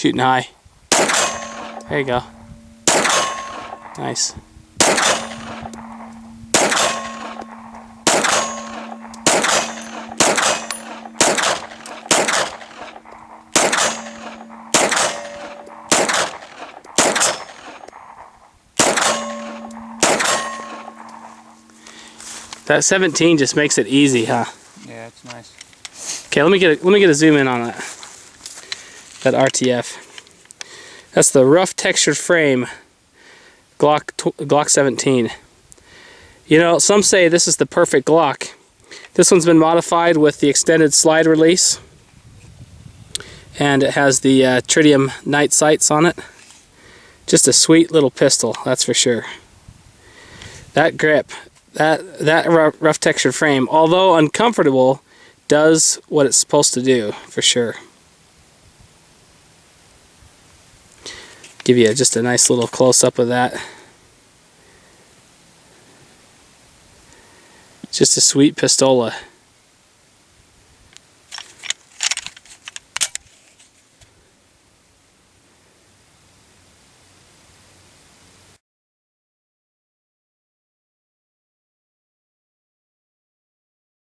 Shooting high. There you go. Nice. That 17 just makes it easy, huh? Yeah, it's nice. Okay, let me get a zoom in on that RTF. That's the rough textured frame Glock 17. You know, some say this is the perfect Glock. This one's been modified with the extended slide release, and it has the Tritium night sights on it. Just a sweet little pistol, that's for sure. That grip, that rough textured frame, although uncomfortable, does what it's supposed to do, for sure. Give you just a nice little close-up of that. Just a sweet pistola.